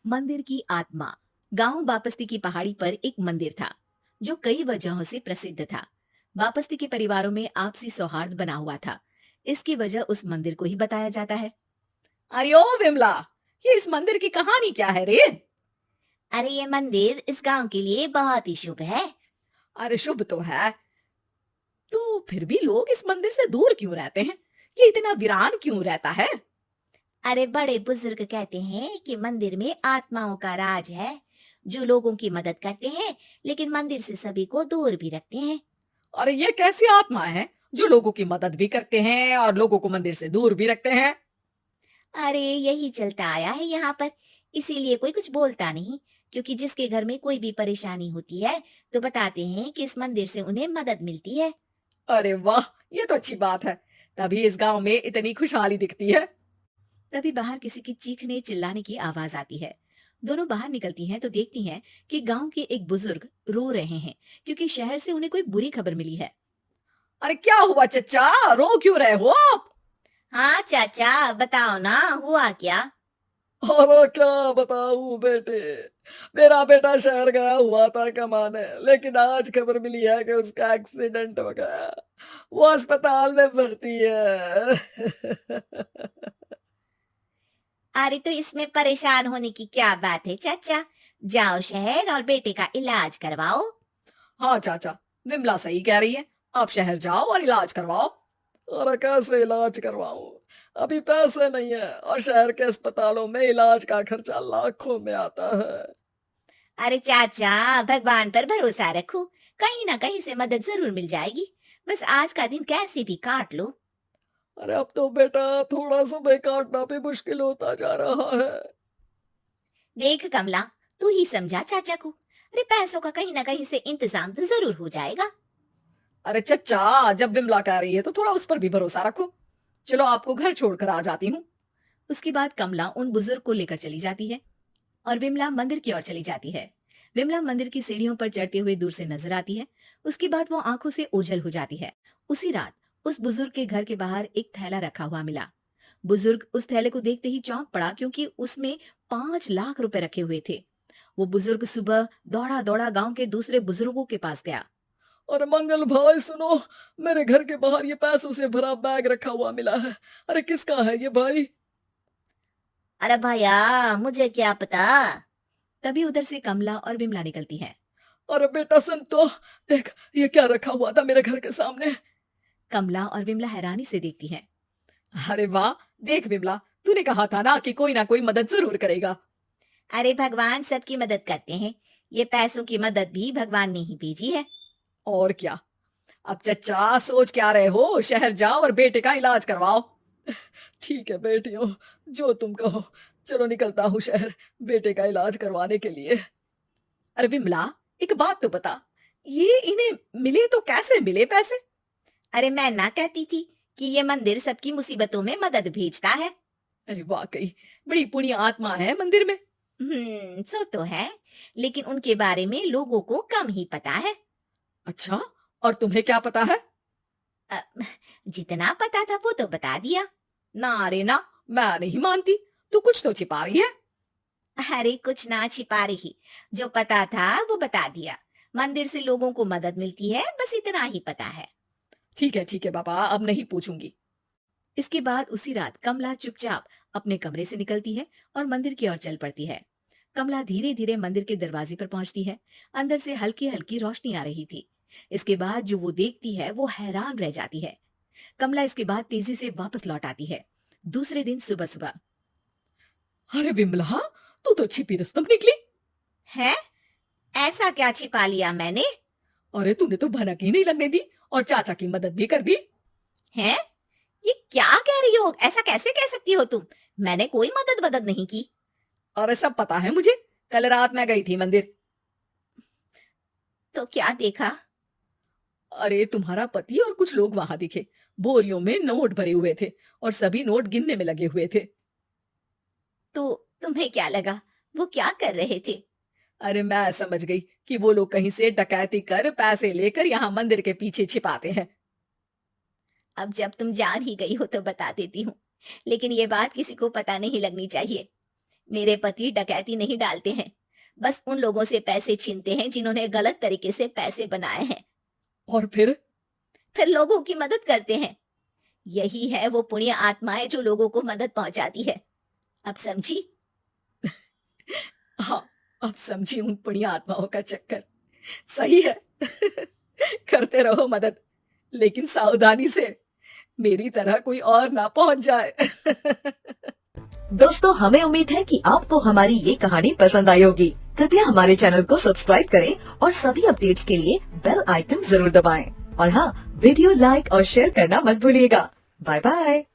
मंदिर की आत्मा। गांव बापस्ती की पहाड़ी पर एक मंदिर था जो कई वजहों से प्रसिद्ध था। बापस्ती के परिवारों में आपसी सौहार्द बना हुआ था। इसकी वजह उस मंदिर को ही बताया जाता है। अरे ओ विमला, ये इस मंदिर की कहानी क्या है रे? अरे ये मंदिर इस गांव के लिए बहुत ही शुभ है। अरे शुभ तो है, तो फिर भी लोग इस मंदिर से दूर क्यों रहते हैं? ये इतना वीरान क्यों रहता है? अरे बड़े बुजुर्ग कहते हैं कि मंदिर में आत्माओं का राज है जो लोगों की मदद करते हैं, लेकिन मंदिर से सभी को दूर भी रखते हैं। अरे ये कैसी आत्मा है जो लोगों की मदद भी करते हैं और लोगों को मंदिर से दूर भी रखते हैं? अरे यही चलता आया है यहाँ पर, इसीलिए कोई कुछ बोलता नहीं। क्योंकि जिसके घर में कोई भी परेशानी होती है तो बताते हैं कि इस मंदिर से उन्हें मदद मिलती है। अरे वाह, ये तो अच्छी बात है। तभी इस गांव में इतनी खुशहाली दिखती है। तभी बाहर किसी की चीखने चिल्लाने की आवाज आती है। दोनों बाहर निकलती हैं तो देखती हैं कि गांव के एक बुजुर्ग रो रहे हैं क्योंकि शहर से उन्हें कोई बुरी खबर मिली है। अरे क्या हुआ चचा, रो क्यों रहे हो आप? हाँ चाचा, बताओ ना, हुआ क्या? अरे क्या बताऊं बेटे, मेरा बेटा शहर गया हुआ था कमाने, लेकिन आज खबर मिली है कि उसका एक्सीडेंट हो गया। वो अस्पताल में भर्ती है। अरे तो इसमें परेशान होने की क्या बात है चाचा, जाओ शहर और बेटे का इलाज करवाओ। हाँ चाचा, विमला सही कह रही है। आप शहर जाओ और इलाज करवाओ। अरे कैसे इलाज करवाऊं, अभी पैसे नहीं है और शहर के अस्पतालों में इलाज का खर्चा लाखों में आता है। अरे चाचा, भगवान पर भरोसा रखो, कहीं ना कहीं से मदद जरूर मिल जाएगी। बस आज का दिन कैसे भी काट लो। अरे अब तो बेटा थोड़ा समय काटना भी मुश्किल होता जा रहा है। देख कमला, तू ही समझा चाचा को। अरे पैसों का कहीं ना कहीं से इंतजाम तो जरूर हो जाएगा। अरे चचा, जब विमला कह रही है तो थोड़ा उस पर भी भरोसा रखो। चलो आपको घर छोड़कर आ जाती हूँ। उसके बाद कमला उन बुजुर्ग को लेकर चली जाती है और विमला मंदिर की ओर चली जाती है। विमला मंदिर की सीढ़ियों पर चढ़ते हुए दूर से नजर आती है। उसके बाद वो आंखों से ओझल हो जाती है। उसी रात उस बुजुर्ग के घर के बाहर एक थैला रखा हुआ मिला। बुजुर्ग उस थैले को देखते ही चौंक पड़ा क्योंकि उसमें 5 लाख रुपए रखे हुए थे। वो बुजुर्ग सुबह दौड़ा दौड़ा गांव के दूसरे बुजुर्गों के पास गया। अरे मंगल भाई सुनो, मेरे घर के बाहर ये पैसों से भरा बैग रखा हुआ मिला है। अरे किसका है ये भाई? अरे भैया, मुझे क्या पता। तभी उधर से कमला और विमला निकलती हैं। अरे बेटा सुन तो, देख ये क्या रखा हुआ था मेरे घर के सामने। कमला और विमला हैरानी से देखती हैं। अरे वाह, देख विमला, तूने कहा था ना कोई मदद जरूर करेगा। अरे भगवान सबकी मदद करते हैं, ये पैसों की मदद भी भगवान ने ही भेजी है। और क्या। अब चचा सोच क्या रहे हो, शहर जाओ और बेटे का इलाज करवाओ। ठीक है बेटियों, जो तुम कहो। चलो निकलता हूँ शहर बेटे का इलाज करवाने के लिए। अरे विमला, एक बात तो बता, ये इन्हें मिले तो कैसे मिले पैसे? अरे मैं ना कहती थी कि ये मंदिर सबकी मुसीबतों में मदद भेजता है। अरे वाकई बड़ी पुण्य आत्मा है मंदिर में। सो तो है, लेकिन उनके बारे में लोगों को कम ही पता है। अच्छा, और तुम्हें क्या पता है? अ, जितना पता था वो तो बता दिया। ना रे ना, मैं नहीं मानती। तू कुछ तो छिपा रही है। अरे कुछ ना छिपा रही, जो पता था वो बता दिया। मंदिर से लोगों को मदद मिलती है, बस इतना ही पता है। ठीक है बाबा, अब नहीं पूछूंगी। इसके बाद उसी रात कमला चुपचाप अपने कमरे से निकलती है और मंदिर की ओर चल पड़ती है। कमला धीरे धीरे मंदिर के दरवाजे पर पहुंचती है। अंदर से हल्की हल्की रोशनी आ रही थी। इसके बाद जो वो देखती है वो हैरान रह जाती है। कमला इसके बाद तेजी से वापस लौट आती है। दूसरे दिन सुबह सुबह। अरे विमला, तू तो छिपी रुस्तम निकली। है? ऐसा क्या छिपा लिया मैंने? अरे तूने तो भनक ही नहीं लगने दी और चाचा की मदद भी कर दी। है? ये क्या कह रही हो? ऐसा कैसे कह सकती हो तुम? मैंने कोई मदद वदद नहीं की। अरे सब पता है मुझे, कल रात मैं गई थी मंदिर। तो क्या देखा? अरे तुम्हारा पति और कुछ लोग वहां दिखे। बोरियों में नोट भरे हुए थे और सभी नोट गिनने में लगे हुए थे। तो तुम्हें क्या लगा वो क्या कर रहे थे? अरे मैं समझ गई कि वो लोग कहीं से डकैती कर पैसे लेकर यहाँ मंदिर के पीछे छिपाते हैं। अब जब तुम जान ही गई हो तो बता देती हूँ, लेकिन ये बात किसी को पता नहीं लगनी चाहिए। मेरे पति डकैती नहीं डालते हैं, बस उन लोगों से पैसे छीनते हैं जिन्होंने गलत तरीके से पैसे बनाए हैं। और फिर लोगों की मदद करते हैं। यही है वो पुण्य आत्माएं जो लोगों को मदद पहुंचाती है। अब समझी? हाँ, अब समझी उन पुण्य आत्माओं का चक्कर। सही है। करते रहो मदद, लेकिन सावधानी से, मेरी तरह कोई और ना पहुंच जाए। दोस्तों, हमें उम्मीद है कि आपको हमारी ये कहानी पसंद आई होगी। कृपया हमारे चैनल को सब्सक्राइब करें और सभी अपडेट्स के लिए बेल आइकन जरूर दबाएं। और हाँ, वीडियो लाइक और शेयर करना मत भूलिएगा। Bye bye.